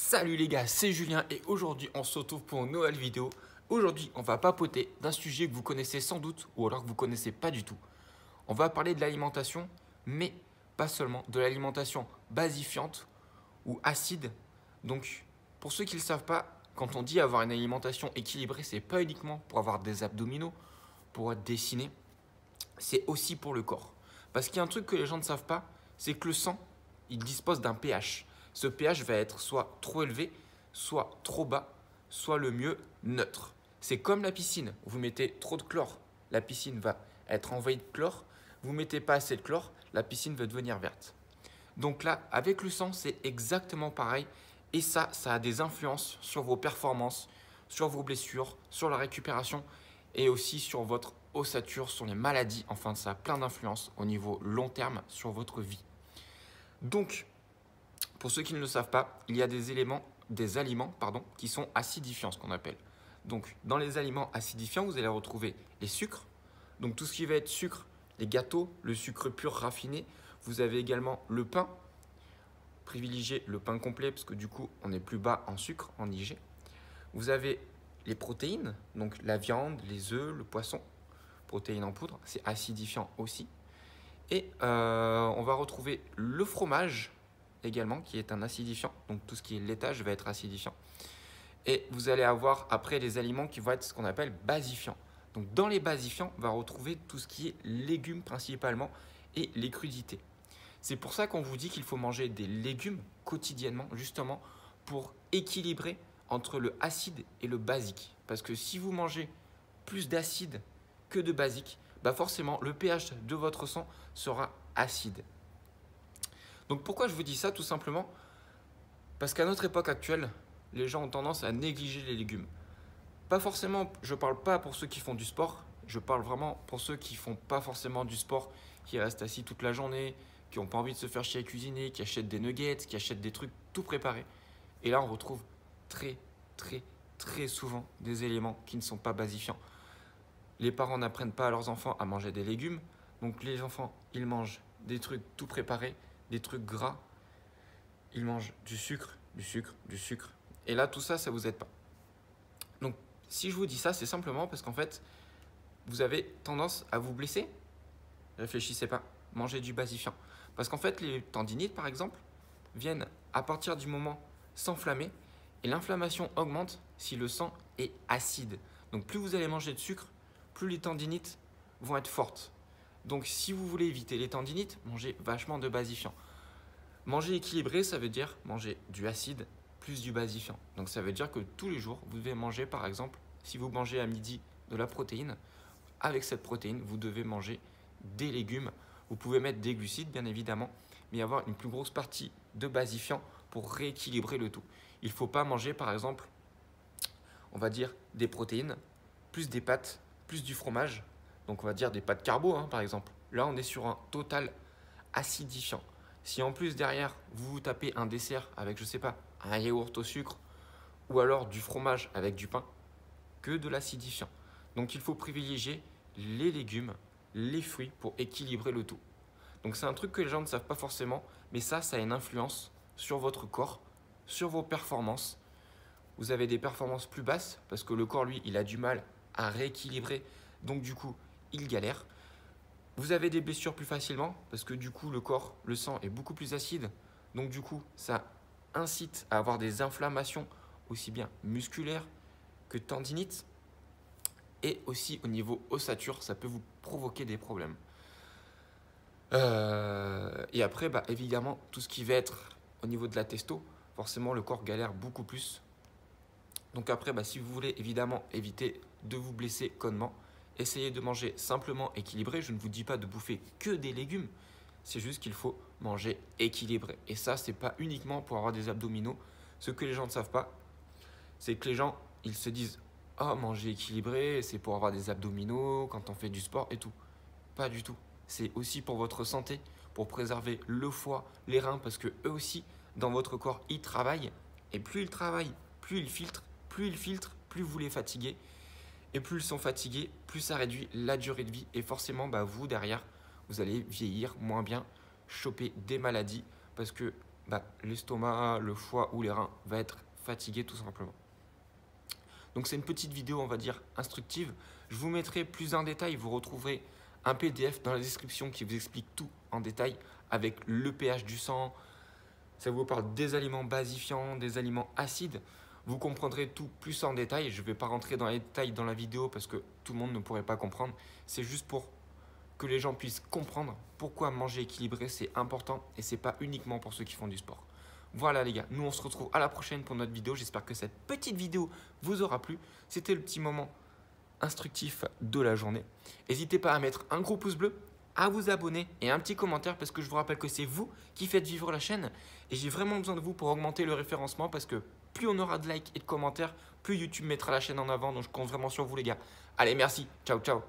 Salut les gars, c'est Julien et aujourd'hui on se retrouve pour une nouvelle vidéo. Aujourd'hui on va papoter d'un sujet que vous connaissez sans doute ou alors que vous ne connaissez pas du tout. On va parler de l'alimentation, mais pas seulement, de l'alimentation basifiante ou acide. Donc pour ceux qui ne le savent pas, quand on dit avoir une alimentation équilibrée, c'est pas uniquement pour avoir des abdominaux, pour être dessiné, c'est aussi pour le corps. Parce qu'il y a un truc que les gens ne savent pas, c'est que le sang, il dispose d'un pH. Ce pH va être soit trop élevé, soit trop bas, soit le mieux neutre. C'est comme la piscine. Vous mettez trop de chlore, la piscine va être envahie de chlore. Vous mettez pas assez de chlore, la piscine va devenir verte. Donc là, avec le sang, c'est exactement pareil. Et ça a des influences sur vos performances, sur vos blessures, sur la récupération et aussi sur votre ossature, sur les maladies. Enfin, ça a plein d'influences au niveau long terme sur votre vie. Donc, pour ceux qui ne le savent pas, il y a des aliments qui sont acidifiants, ce qu'on appelle. Donc, dans les aliments acidifiants, vous allez retrouver les sucres. Donc, tout ce qui va être sucre, les gâteaux, le sucre pur raffiné. Vous avez également le pain. Privilégiez le pain complet parce que du coup, on est plus bas en sucre, en IG. Vous avez les protéines, donc la viande, les œufs, le poisson. Protéines en poudre, c'est acidifiant aussi. Et on va retrouver le fromage également, qui est un acidifiant. Donc tout ce qui est laitage va être acidifiant. Et vous allez avoir après les aliments qui vont être ce qu'on appelle basifiants. Donc dans les basifiants, on va retrouver tout ce qui est légumes principalement et les crudités. C'est pour ça qu'on vous dit qu'il faut manger des légumes quotidiennement, justement pour équilibrer entre le acide et le basique. Parce que si vous mangez plus d'acide que de basique, bah forcément le pH de votre sang sera acide. Donc pourquoi je vous dis ça? Tout simplement parce qu'à notre époque actuelle, les gens ont tendance à négliger les légumes. Pas forcément, je ne parle pas pour ceux qui font du sport, je parle vraiment pour ceux qui ne font pas forcément du sport, qui restent assis toute la journée, qui n'ont pas envie de se faire chier à cuisiner, qui achètent des nuggets, qui achètent des trucs tout préparés. Et là, on retrouve très souvent des éléments qui ne sont pas basifiants. Les parents n'apprennent pas à leurs enfants à manger des légumes, donc les enfants, ils mangent des trucs tout préparés, des trucs gras, ils mangent du sucre. Et là, tout ça, ça ne vous aide pas. Donc, si je vous dis ça, c'est simplement parce qu'en fait, vous avez tendance à vous blesser. Réfléchissez pas, mangez du basifiant. Parce qu'en fait, les tendinites, par exemple, viennent à partir du moment s'enflammer et l'inflammation augmente si le sang est acide. Donc, plus vous allez manger de sucre, plus les tendinites vont être fortes. Donc, si vous voulez éviter les tendinites, mangez vachement de basifiant. Manger équilibré, ça veut dire manger du acide plus du basifiant. Donc ça veut dire que tous les jours, vous devez manger, par exemple, si vous mangez à midi de la protéine, avec cette protéine, vous devez manger des légumes. Vous pouvez mettre des glucides, bien évidemment, mais avoir une plus grosse partie de basifiant pour rééquilibrer le tout. Il ne faut pas manger, par exemple, on va dire des protéines, plus des pâtes, plus du fromage. Donc on va dire des pâtes carbo, par exemple. Là, on est sur un total acidifiant. Si en plus derrière, vous vous tapez un dessert avec, je sais pas, un yaourt au sucre ou alors du fromage avec du pain, que de l'acidifiant. Donc il faut privilégier les légumes, les fruits pour équilibrer le tout. Donc c'est un truc que les gens ne savent pas forcément, mais ça a une influence sur votre corps, sur vos performances. Vous avez des performances plus basses parce que le corps, lui, il a du mal à rééquilibrer, donc du coup, il galère. Vous avez des blessures plus facilement parce que du coup, le corps, le sang est beaucoup plus acide. Donc du coup, ça incite à avoir des inflammations aussi bien musculaires que tendinites. Et aussi au niveau ossature, ça peut vous provoquer des problèmes. Et après, évidemment, tout ce qui va être au niveau de la testo, forcément, le corps galère beaucoup plus. Donc après, si vous voulez évidemment éviter de vous blesser connement, essayez de manger simplement équilibré. Je ne vous dis pas de bouffer que des légumes. C'est juste qu'il faut manger équilibré. Et ça, c'est pas uniquement pour avoir des abdominaux. Ce que les gens ne savent pas, c'est que les gens, ils se disent « Oh, manger équilibré, c'est pour avoir des abdominaux quand on fait du sport et tout. » Pas du tout. C'est aussi pour votre santé, pour préserver le foie, les reins, parce que eux aussi, dans votre corps, ils travaillent. Et plus ils travaillent, plus ils filtrent, plus vous les fatiguez. Et plus ils sont fatigués, plus ça réduit la durée de vie. Et forcément, vous, derrière, vous allez vieillir moins bien, choper des maladies. Parce que l'estomac, le foie ou les reins va être fatigué tout simplement. Donc c'est une petite vidéo, on va dire, instructive. Je vous mettrai plus en détail, vous retrouverez un PDF dans la description qui vous explique tout en détail avec le pH du sang. Ça vous parle des aliments basifiants, des aliments acides. Vous comprendrez tout plus en détail. Je ne vais pas rentrer dans les détails dans la vidéo parce que tout le monde ne pourrait pas comprendre. C'est juste pour que les gens puissent comprendre pourquoi manger équilibré c'est important et c'est pas uniquement pour ceux qui font du sport. Voilà les gars, nous on se retrouve à la prochaine pour notre vidéo. J'espère que cette petite vidéo vous aura plu. C'était le petit moment instructif de la journée. N'hésitez pas à mettre un gros pouce bleu, à vous abonner et un petit commentaire parce que je vous rappelle que c'est vous qui faites vivre la chaîne et j'ai vraiment besoin de vous pour augmenter le référencement parce que plus on aura de likes et de commentaires, plus YouTube mettra la chaîne en avant. Donc je compte vraiment sur vous les gars. Allez, merci, ciao ciao.